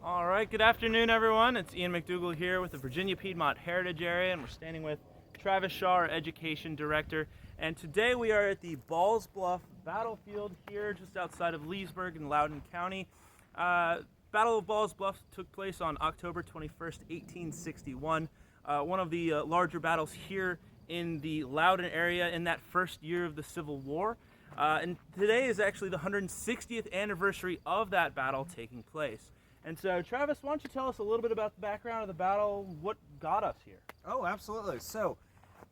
All right, good afternoon, everyone. It's Ian McDougall here with the Virginia Piedmont Heritage Area, and we're standing with Travis Shaw, our Education Director. And today we are at the Bluff battlefield here just outside of Leesburg in Loudoun County. Battle of Bluff took place on October 21st, 1861. One of the larger battles here in the Loudoun area in that first year of the Civil War. And today is actually the 160th anniversary of that battle taking place. And so, Travis, why don't you tell us a little bit about the background of the battle, what got us here? Oh, absolutely. So,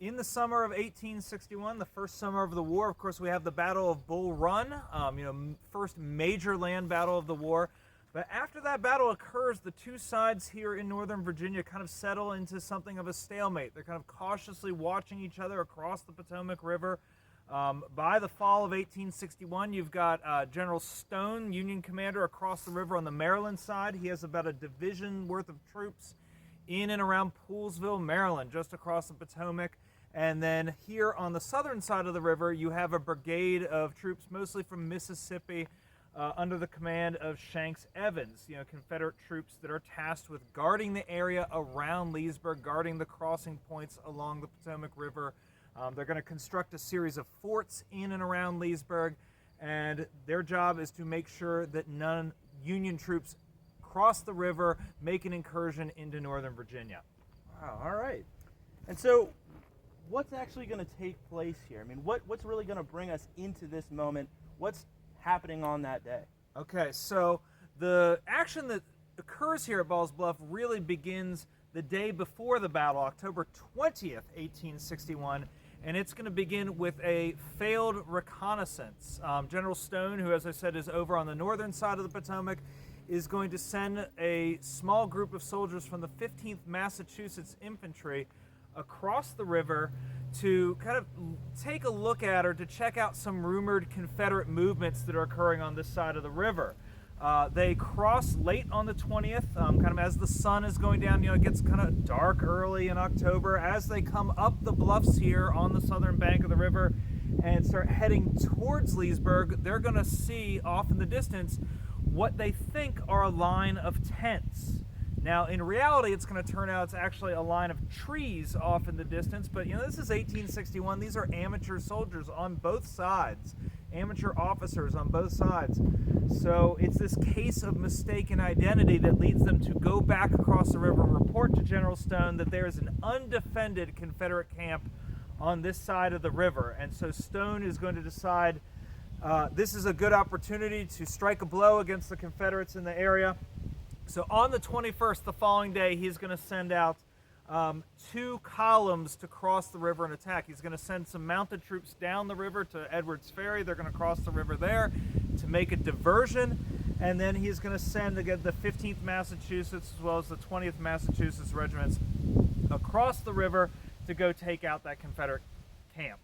in the summer of 1861, the first summer of the war, of course, we have the Battle of Bull Run, first major land battle of the war. But after that battle occurs, the two sides here in Northern Virginia kind of settle into something of a stalemate. They're kind of cautiously watching each other across the Potomac River. By the fall of 1861, you've got General Stone, Union commander, across the river on the Maryland side. He has about a division worth of troops in and around Poolesville, Maryland, just across the Potomac. And then here on the southern side of the river, you have a brigade of troops, mostly from Mississippi, under the command of Shanks Evans, Confederate troops that are tasked with guarding the area around Leesburg, guarding the crossing points along the Potomac River. They're going to construct a series of forts in and around Leesburg, and their job is to make sure that none Union troops cross the river, make an incursion into Northern Virginia. Wow, all right. And so, what's actually going to take place here? I mean, what's really going to bring us into this moment? What's happening on that day? Okay, so the action that occurs here at Ball's Bluff really begins the day before the battle, October 20th, 1861, and it's going to begin with a failed reconnaissance. General Stone, who, as I said, is over on the northern side of the Potomac, is going to send a small group of soldiers from the 15th Massachusetts Infantry across the river to kind of take a look at or to check out some rumored Confederate movements that are occurring on this side of the river. They cross late on the 20th, kind of as the sun is going down. It gets kind of dark early in October. As they come up the bluffs here on the southern bank of the river and start heading towards Leesburg, they're going to see off in the distance what they think are a line of tents. Now, in reality, it's going to turn out it's actually a line of trees off in the distance, but this is 1861. These are amateur soldiers on both sides, amateur officers on both sides. So it's this case of mistaken identity that leads them to go back across the river and report to General Stone that there is an undefended Confederate camp on this side of the river. And so Stone is going to decide this is a good opportunity to strike a blow against the Confederates in the area. So on the 21st, the following day, he's going to send out two columns to cross the river and attack. He's going to send some mounted troops down the river to Edwards Ferry. They're going to cross the river there to make a diversion. And then he's going to send again the 15th Massachusetts as well as the 20th Massachusetts regiments across the river to go take out that Confederate camp.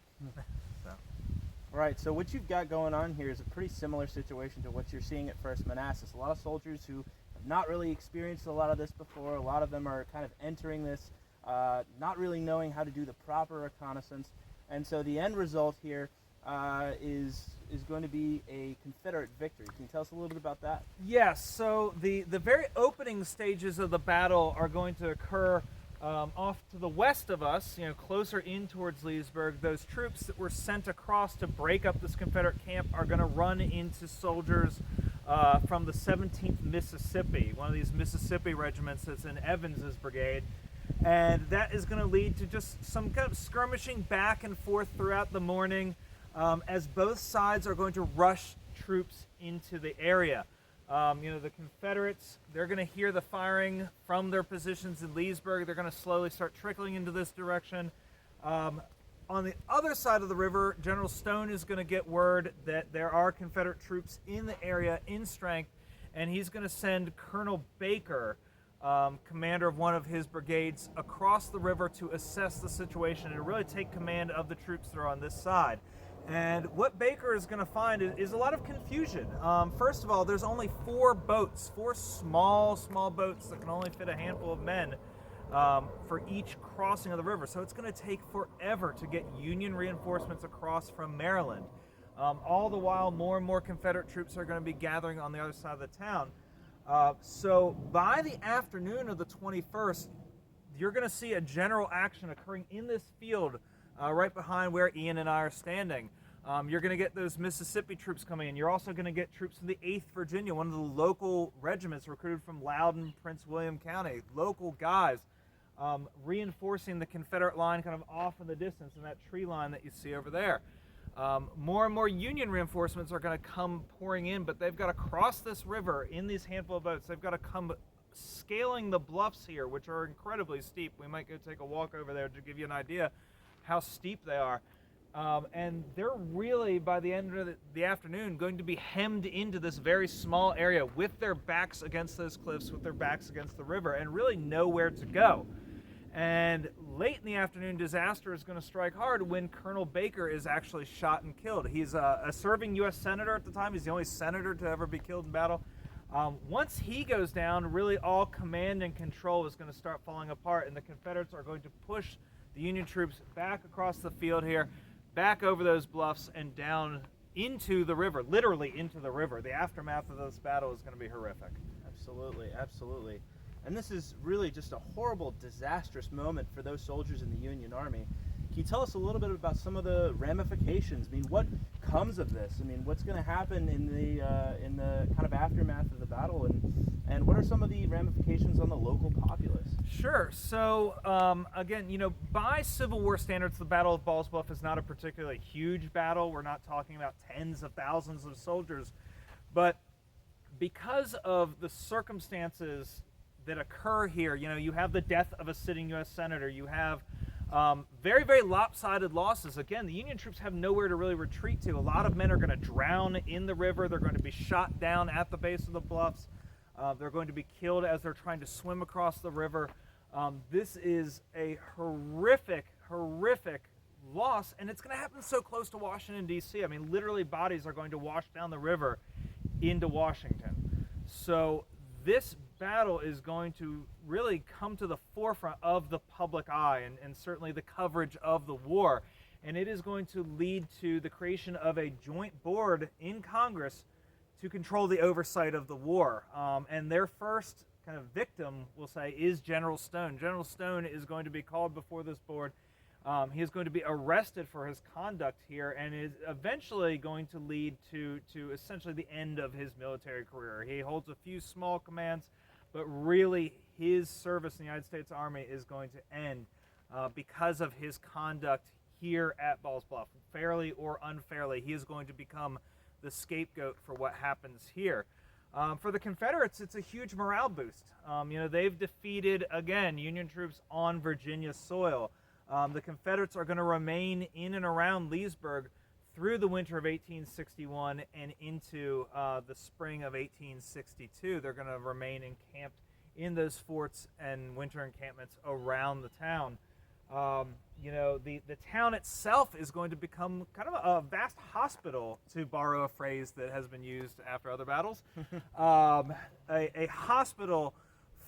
Right, so what you've got going on here is a pretty similar situation to what you're seeing at First Manassas. A lot of soldiers who have not really experienced a lot of this before. A lot of them are kind of entering this, not really knowing how to do the proper reconnaissance. And so the end result here is going to be a Confederate victory. Can you tell us a little bit about that? Yes, so the very opening stages of the battle are going to occur off to the west of us, closer in towards Leesburg. Those troops that were sent across to break up this Confederate camp are going to run into soldiers from the 17th Mississippi, one of these Mississippi regiments that's in Evans's brigade. And that is going to lead to just some kind of skirmishing back and forth throughout the morning as both sides are going to rush troops into the area. The Confederates, they're going to hear the firing from their positions in Leesburg. They're going to slowly start trickling into this direction. On the other side of the river, General Stone is going to get word that there are Confederate troops in the area in strength, and he's going to send Colonel Baker, commander of one of his brigades, across the river to assess the situation and really take command of the troops that are on this side. And what Baker is going to find is a lot of confusion. First of all, there's only four small boats that can only fit a handful of men for each crossing of the river. So it's going to take forever to get Union reinforcements across from Maryland. All the while, more and more Confederate troops are going to be gathering on the other side of the town. So by the afternoon of the 21st, you're going to see a general action occurring in this field right behind where Ian and I are standing. You're going to get those Mississippi troops coming in. You're also going to get troops from the 8th Virginia, one of the local regiments recruited from Loudoun, Prince William County. Local guys reinforcing the Confederate line kind of off in the distance in that tree line that you see over there. More and more Union reinforcements are going to come pouring in, but they've got to cross this river in these handful of boats. They've got to come scaling the bluffs here, which are incredibly steep. We might go take a walk over there to give you an idea how steep they are. And they're really, by the end of the afternoon, going to be hemmed into this very small area with their backs against those cliffs, with their backs against the river, and really nowhere to go. And late in the afternoon, disaster is going to strike hard when Colonel Baker is actually shot and killed. He's a serving U.S. senator at the time. He's the only senator to ever be killed in battle. Once he goes down, really all command and control is going to start falling apart, and the Confederates are going to push the Union troops back across the field here, back over those bluffs and down into the river, literally into the river. The aftermath of this battle is going to be horrific. Absolutely, absolutely. And this is really just a horrible, disastrous moment for those soldiers in the Union Army. Can you tell us a little bit about some of the ramifications? I mean, what comes of this? I mean, what's going to happen in the kind of aftermath of the battle, and what are some of the ramifications on the local populace? Sure. So again, by Civil War standards, the Battle of Ball's Bluff is not a particularly huge battle. We're not talking about tens of thousands of soldiers, but because of the circumstances that occur here, you have the death of a sitting U.S. senator. You have very, very lopsided losses. Again, the Union troops have nowhere to really retreat to. A lot of men are going to drown in the river. They're going to be shot down at the base of the bluffs. They're going to be killed as they're trying to swim across the river. This is a horrific, horrific loss, and it's going to happen so close to Washington, D.C. I mean, literally bodies are going to wash down the river into Washington. So this battle is going to really come to the forefront of the public eye and certainly the coverage of the war. And it is going to lead to the creation of a joint board in Congress to control the oversight of the war. And their first kind of victim, we'll say, is General Stone. General Stone is going to be called before this board. He is going to be arrested for his conduct here and is eventually going to lead to essentially the end of his military career. He holds a few small commands, but really his service in the United States Army is going to end because of his conduct here at Ball's Bluff. Fairly or unfairly, he is going to become the scapegoat for what happens here. For the Confederates, it's a huge morale boost. They've defeated, again, Union troops on Virginia soil. The Confederates are going to remain in and around Leesburg through the winter of 1861 and into the spring of 1862. They're going to remain encamped in those forts and winter encampments around the town. The town itself is going to become kind of a vast hospital, to borrow a phrase that has been used after other battles. A hospital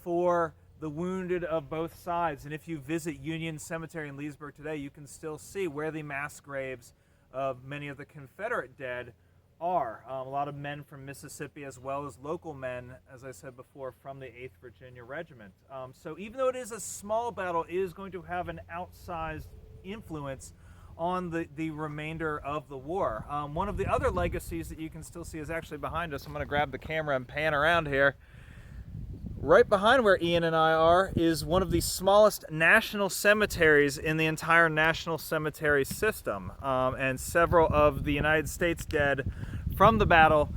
for the wounded of both sides. And if you visit Union Cemetery in Leesburg today, you can still see where the mass graves of many of the Confederate dead are. A lot of men from Mississippi, as well as local men, as I said before, from the 8th Virginia Regiment. So even though it is a small battle, it is going to have an outsized influence on the remainder of the war. One of the other legacies that you can still see is actually behind us. I'm going to grab the camera and pan around here. Right behind where Ian and I are is one of the smallest national cemeteries in the entire national cemetery system. And several of the United States dead from the battle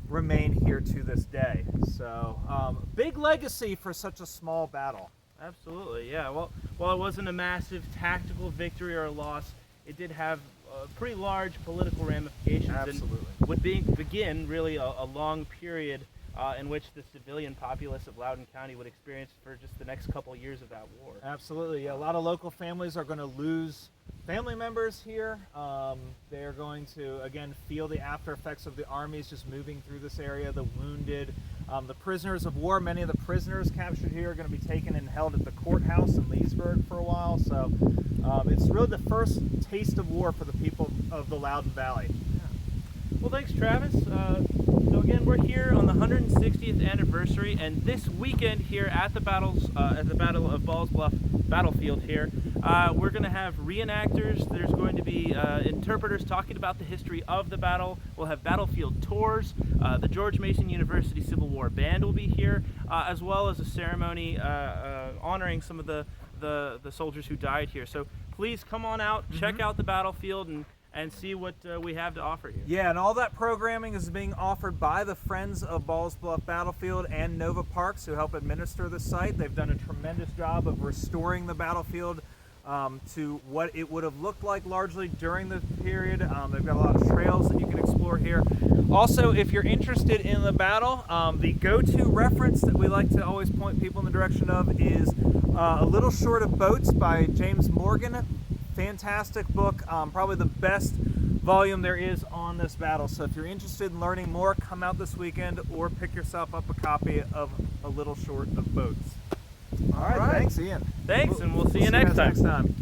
remain here to this day. So, big legacy for such a small battle. Absolutely, yeah. Well, while it wasn't a massive tactical victory or a loss, it did have pretty large political ramifications. Absolutely. And would begin really a long period in which the civilian populace of Loudoun County would experience for just the next couple of years of that war. Absolutely. Yeah, a lot of local families are going to lose family members here. They're going to, again, feel the after effects of the armies just moving through this area, the wounded, the prisoners of war. Many of the prisoners captured here are going to be taken and held at the courthouse in Leesburg for a while. So it's really the first taste of war for the people of the Loudoun Valley. Yeah. Well, thanks, Travis. So again, we're here on the 160th anniversary, and this weekend here at the Battle of Balls Bluff battlefield here, we're going to have reenactors. There's going to be interpreters talking about the history of the battle. We'll have battlefield tours. The George Mason University Civil War Band will be here, as well as a ceremony honoring some of the soldiers who died here. So please come on out, check out the battlefield, and see what we have to offer you. Yeah, and all that programming is being offered by the Friends of Balls Bluff Battlefield and Nova Parks, who help administer the site. They've done a tremendous job of restoring the battlefield to what it would have looked like largely during the period. They've got a lot of trails that you can explore here. Also, if you're interested in the battle, the go-to reference that we like to always point people in the direction of is A Little Short of Boats by James Morgan. Fantastic book, probably the best volume there is on this battle. So if you're interested in learning more, come out this weekend or pick yourself up a copy of A Little Short of Boats. All right. Thanks, Ian. Thanks, and we'll see you next time.